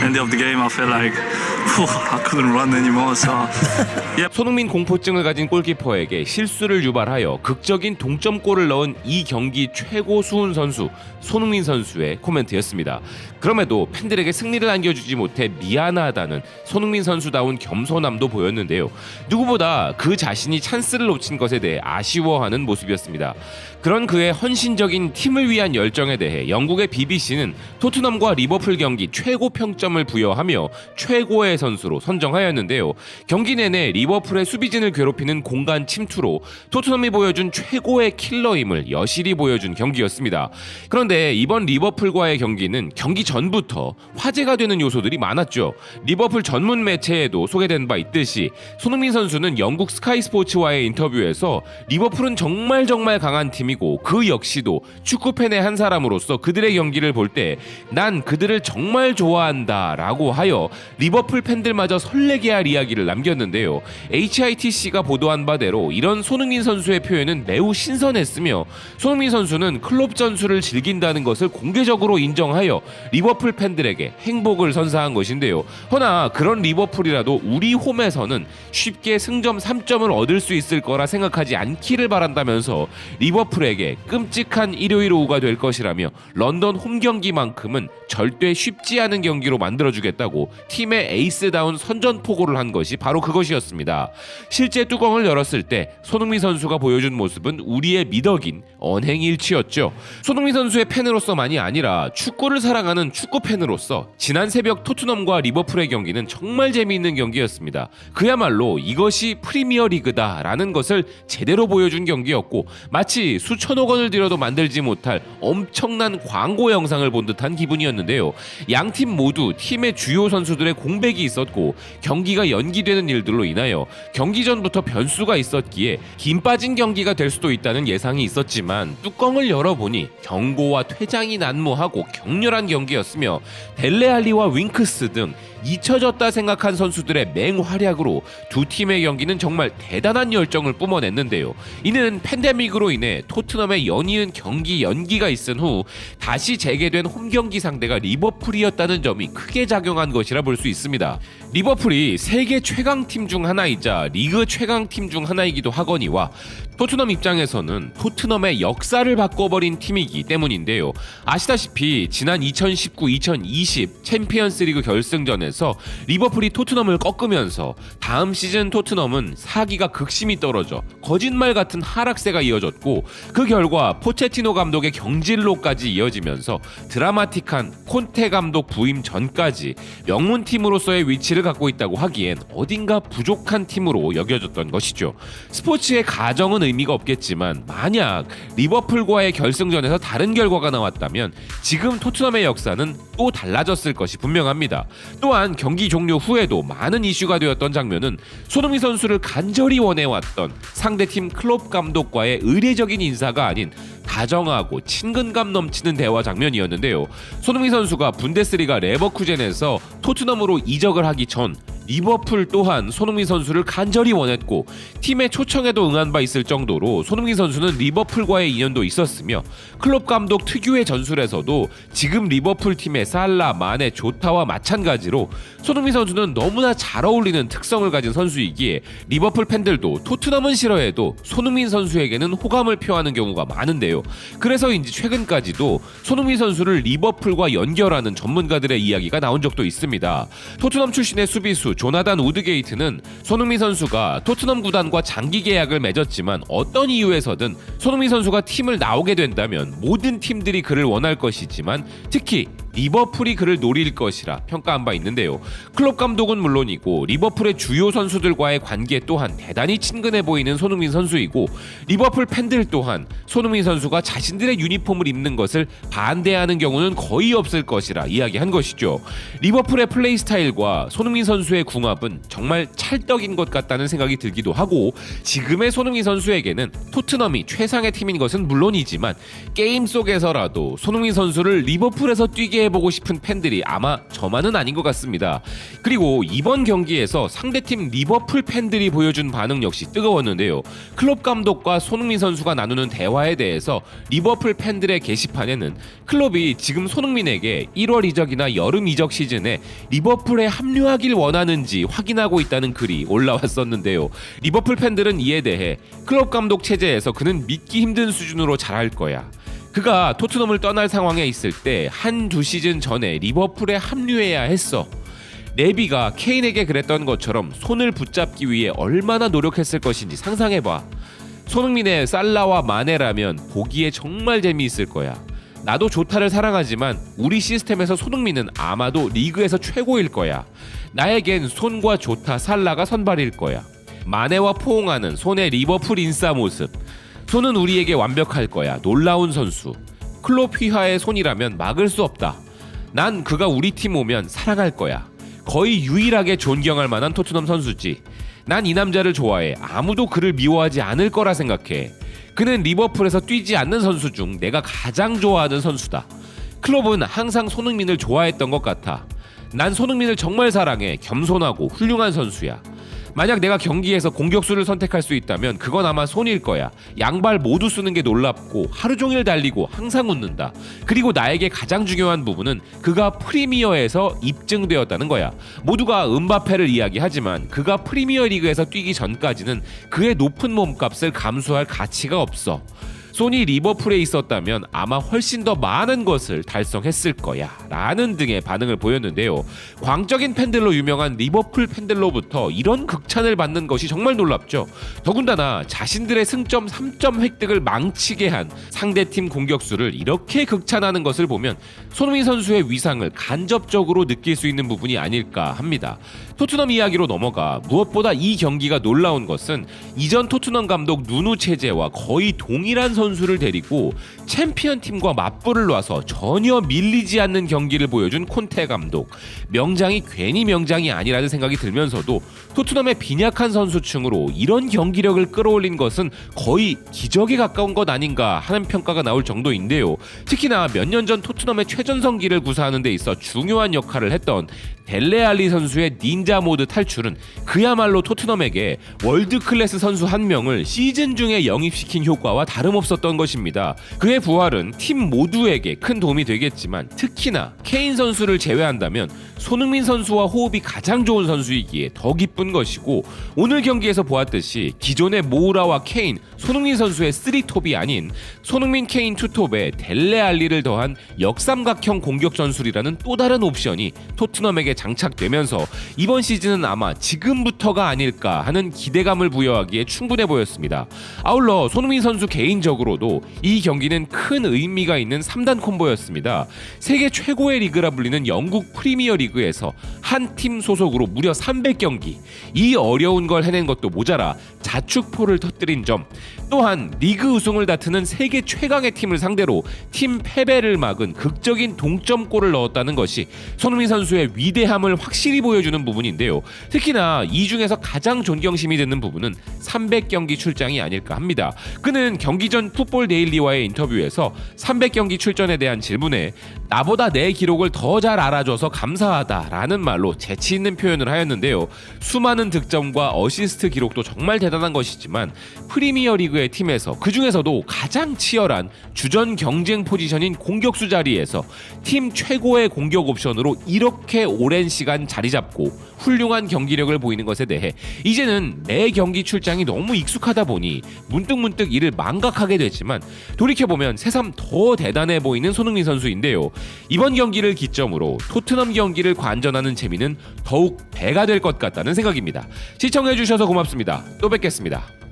end of the game, I felt like I couldn't run anymore. So yeah. 손흥민 공포증을 가진 골키퍼에게 실수를 유발하여 극적인 동점골을 넣은 이 경기 최고 수훈 선수 손흥민 선수의 코멘트였습니다. 그럼에도 팬들에게 승리를 안겨주지 못해 미안하다는 손흥민 선수다운 겸손함도 보였는데요. 누구보다 그 자신이 찬스를 놓친 것에 대해 아쉬워하는 모습이었습니다. 그런 그의 헌신적인 팀을 위한 열정에 대해 영국의 BBC는 토트넘과 리버풀 경기 최고 평점을 부여하며 최고의 선수로 선정하였는데요. 경기 내내 리버풀의 수비진을 괴롭히는 공간 침투로 토트넘이 보여준 최고의 킬러임을 여실히 보여준 경기였습니다. 그런데 이번 리버풀과의 경기는 경기 전부터 화제가 되는 요소들이 많았죠. 리버풀 전문 매체에도 소개된 바 있듯이 손흥민 선수는 영국 스카이 스포츠와의 인터뷰에서 리버풀은 정말 강한 팀이고 그 역시도 축구팬의 한 사람으로서 그들의 경기를 볼 때 난 그들을 정말 좋아한다 라고 하여 리버풀 팬들마저 설레게 할 이야기를 남겼는데요. HITC가 보도한 바대로 이런 손흥민 선수의 표현은 매우 신선했으며 손흥민 선수는 클롭 전술을 즐긴다는 것을 공개적으로 인정하여 리버풀 팬들에게 행복을 선사한 것인데요. 허나 그런 리버풀이라도 우리 홈에서는 쉽게 승점 3점을 얻을 수 있을 거라 생각하지 않기를 바란다면서 리버풀에게 끔찍한 일요일 오후가 될 것이라며 런던 홈 경기만큼은 절대 쉽지 않은 경기로 만들어주겠다고 팀의 에이스다운 선전포고를 한 것이 바로 그것이었습니다. 실제 뚜껑을 열었을 때 손흥민 선수가 보여준 모습은 우리의 미덕인 언행일치였죠. 손흥민 선수의 팬으로서만이 아니라 축구를 사랑하는 축구 팬으로서 지난 새벽 토트넘과 리버풀의 경기는 정말 재미있는 경기였습니다. 그야말로 이것이 프리미어리그다라는 것을 제대로 보여준 경기였고 마치 수천억 원을 들여도 만들지 못할 엄청난 광고 영상을 본 듯한 기분이었는데요. 양팀 모두 팀의 주요 선수들의 공백이 있었고 경기가 연기되는 일들로 인하여 경기 전부터 변수가 있었기에 힘 빠진 경기가 될 수도 있다는 예상이 있었지만 뚜껑을 열어보니 경고와 퇴장이 난무하고 격렬한 경기였으며 델레알리와 윙크스 등 잊혀졌다 생각한 선수들의 맹활약으로 두 팀의 경기는 정말 대단한 열정을 뿜어냈는데요. 이는 팬데믹으로 인해 토트넘의 연이은 경기 연기가 있은 후 다시 재개된 홈경기 상대가 리버풀이었다는 점이 크게 작용한 것이라 볼 수 있습니다. 리버풀이 세계 최강팀 중 하나이자 리그 최강팀 중 하나이기도 하거니와 토트넘 입장에서는 토트넘의 역사를 바꿔버린 팀이기 때문인데요. 아시다시피 지난 2019-2020 챔피언스리그 결승전에서 리버풀이 토트넘을 꺾으면서 다음 시즌 토트넘은 사기가 극심히 떨어져 거짓말 같은 하락세가 이어졌고 그 결과 포체티노 감독의 경질로까지 이어지면서 드라마틱한 콘테 감독 부임 전까지 명문팀으로서의 위치를 갖고 있다고 하기엔 어딘가 부족한 팀으로 여겨졌던 것이죠. 스포츠의 가정은 의미가 없겠지만 만약 리버풀과의 결승전에서 다른 결과가 나왔다면 지금 토트넘의 역사는 또 달라졌을 것이 분명합니다. 또한 경기 종료 후에도 많은 이슈가 되었던 장면은 손흥민 선수를 간절히 원해왔던 상대팀 클롭 감독과의 의례적인 인사가 아닌 다정하고 친근감 넘치는 대화 장면이었는데요. 손흥민 선수가 분데스리가 레버쿠젠에서 토트넘으로 이적을 하기 전 리버풀 또한 손흥민 선수를 간절히 원했고 팀의 초청에도 응한 바 있을 정도로 손흥민 선수는 리버풀과의 인연도 있었으며 클롭 감독 특유의 전술에서도 지금 리버풀 팀의 살라, 마네, 조타와 마찬가지로 손흥민 선수는 너무나 잘 어울리는 특성을 가진 선수이기에 리버풀 팬들도 토트넘은 싫어해도 손흥민 선수에게는 호감을 표하는 경우가 많은데요. 그래서인지 최근까지도 손흥민 선수를 리버풀과 연결하는 전문가들의 이야기가 나온 적도 있습니다. 토트넘 출신의 수비수 조나단 우드게이트는 손흥민 선수가 토트넘 구단과 장기 계약을 맺었지만 어떤 이유에서든 손흥민 선수가 팀을 나오게 된다면 모든 팀들이 그를 원할 것이지만 특히 리버풀이 그를 노릴 것이라 평가한 바 있는데요. 클롭 감독은 물론이고 리버풀의 주요 선수들과의 관계 또한 대단히 친근해 보이는 손흥민 선수이고 리버풀 팬들 또한 손흥민 선수가 자신들의 유니폼을 입는 것을 반대하는 경우는 거의 없을 것이라 이야기한 것이죠. 리버풀의 플레이 스타일과 손흥민 선수의 궁합은 정말 찰떡인 것 같다는 생각이 들기도 하고 지금의 손흥민 선수에게는 토트넘이 최상의 팀인 것은 물론이지만 게임 속에서라도 손흥민 선수를 리버풀에서 뛰게 경기해보고 싶은 팬들이 아마 저만은 아닌 것 같습니다. 그리고 이번 경기에서 상대팀 리버풀 팬들이 보여준 반응 역시 뜨거웠는데요. 클롭 감독과 손흥민 선수가 나누는 대화에 대해서 리버풀 팬들의 게시판에는 클롭이 지금 손흥민에게 1월 이적이나 여름 이적 시즌에 리버풀에 합류하길 원하는지 확인하고 있다는 글이 올라왔었는데요. 리버풀 팬들은 이에 대해 클롭 감독 체제에서 그는 믿기 힘든 수준으로 잘할 거야. 그가 토트넘을 떠날 상황에 있을 때 한두 시즌 전에 리버풀에 합류해야 했어. 네비가 케인에게 그랬던 것처럼 손을 붙잡기 위해 얼마나 노력했을 것인지 상상해봐. 손흥민의 살라와 마네라면 보기에 정말 재미있을 거야. 나도 조타를 사랑하지만 우리 시스템에서 손흥민은 아마도 리그에서 최고일 거야. 나에겐 손과 조타, 살라가 선발일 거야. 마네와 포옹하는 손의 리버풀 인싸 모습. 손은 우리에게 완벽할 거야. 놀라운 선수. 클롭 휘하의 손이라면 막을 수 없다. 난 그가 우리 팀 오면 사랑할 거야. 거의 유일하게 존경할 만한 토트넘 선수지. 난 이 남자를 좋아해. 아무도 그를 미워하지 않을 거라 생각해. 그는 리버풀에서 뛰지 않는 선수 중 내가 가장 좋아하는 선수다. 클롭은 항상 손흥민을 좋아했던 것 같아. 난 손흥민을 정말 사랑해. 겸손하고 훌륭한 선수야. 만약 내가 경기에서 공격수를 선택할 수 있다면 그건 아마 손일 거야. 양발 모두 쓰는 게 놀랍고 하루 종일 달리고 항상 웃는다. 그리고 나에게 가장 중요한 부분은 그가 프리미어에서 입증되었다는 거야. 모두가 음바페를 이야기하지만 그가 프리미어 리그에서 뛰기 전까지는 그의 높은 몸값을 감수할 가치가 없어. 손이 리버풀에 있었다면 아마 훨씬 더 많은 것을 달성했을 거야 라는 등의 반응을 보였는데요. 광적인 팬들로 유명한 리버풀 팬들로부터 이런 극찬을 받는 것이 정말 놀랍죠. 더군다나 자신들의 승점 3점 획득을 망치게 한 상대팀 공격수를 이렇게 극찬하는 것을 보면 손흥민 선수의 위상을 간접적으로 느낄 수 있는 부분이 아닐까 합니다. 토트넘 이야기로 넘어가 무엇보다 이 경기가 놀라운 것은 이전 토트넘 감독 누누 체제와 거의 동일한 선수를 데리고 챔피언 팀과 맞불을 놔서 전혀 밀리지 않는 경기를 보여준 콘테 감독. 명장이 괜히 명장이 아니라는 생각이 들면서도 토트넘의 빈약한 선수층으로 이런 경기력을 끌어올린 것은 거의 기적에 가까운 것 아닌가 하는 평가가 나올 정도인데요. 특히나 몇 년 전 토트넘의 최전성기를 구사하는 데 있어 중요한 역할을 했던 델레알리 선수의 닌자 모드 탈출은 그야말로 토트넘에게 월드 클래스 선수 한 명을 시즌 중에 영입시킨 효과와 다름없었던 것입니다. 그의 부활은 팀 모두에게 큰 도움이 되겠지만 특히나 케인 선수를 제외한다면 손흥민 선수와 호흡이 가장 좋은 선수이기에 더 기쁜 것이고, 오늘 경기에서 보았듯이 기존의 모우라와 케인, 손흥민 선수의 3톱이 아닌 손흥민 케인 투톱에 델레알리를 더한 역삼각형 공격 전술이라는 또 다른 옵션이 토트넘에게 장착되면서 이번 시즌은 아마 지금부터가 아닐까 하는 기대감을 부여하기에 충분해 보였습니다. 아울러 손흥민 선수 개인적으로도 이 경기는 큰 의미가 있는 3단 콤보였습니다. 세계 최고의 리그라 불리는 영국 프리미어 리그에서 한 팀 소속으로 무려 300경기, 이 어려운 걸 해낸 것도 모자라 자축포를 터뜨린 점, 또한 리그 우승을 다투는 세계 최강의 팀을 상대로 팀 패배를 막은 극적인 동점골을 넣었다는 것이 손흥민 선수의 위대함을 확실히 보여주는 부분인데요. 특히나 이 중에서 가장 존경심이 드는 부분은 300경기 출장이 아닐까 합니다. 그는 경기 전 풋볼 데일리와의 인터뷰에서 300경기 출전에 대한 질문에 나보다 내 기록을 더 잘 알아줘서 감사하다라는 말로 재치 있는 표현을 하였는데요. 수많은 득점과 어시스트 기록도 정말 대단한 것이지만 프리미어 리그의 팀에서 그 중에서도 가장 치열한 주전 경쟁 포지션인 공격수 자리에서 팀 최고의 공격 옵션으로 이렇게 오랜 시간 자리 잡고 훌륭한 경기력을 보이는 것에 대해 이제는 매 경기 출장이 너무 익숙하다 보니 문득문득 이를 망각하게 됐지만, 돌이켜보면 새삼 더 대단해 보이는 손흥민 선수인데요. 이번 경기를 기점으로 토트넘 경기를 관전하는 재미는 더욱 배가 될 것 같다는 생각입니다. 시청해주셔서 고맙습니다. 또 뵙겠습니다.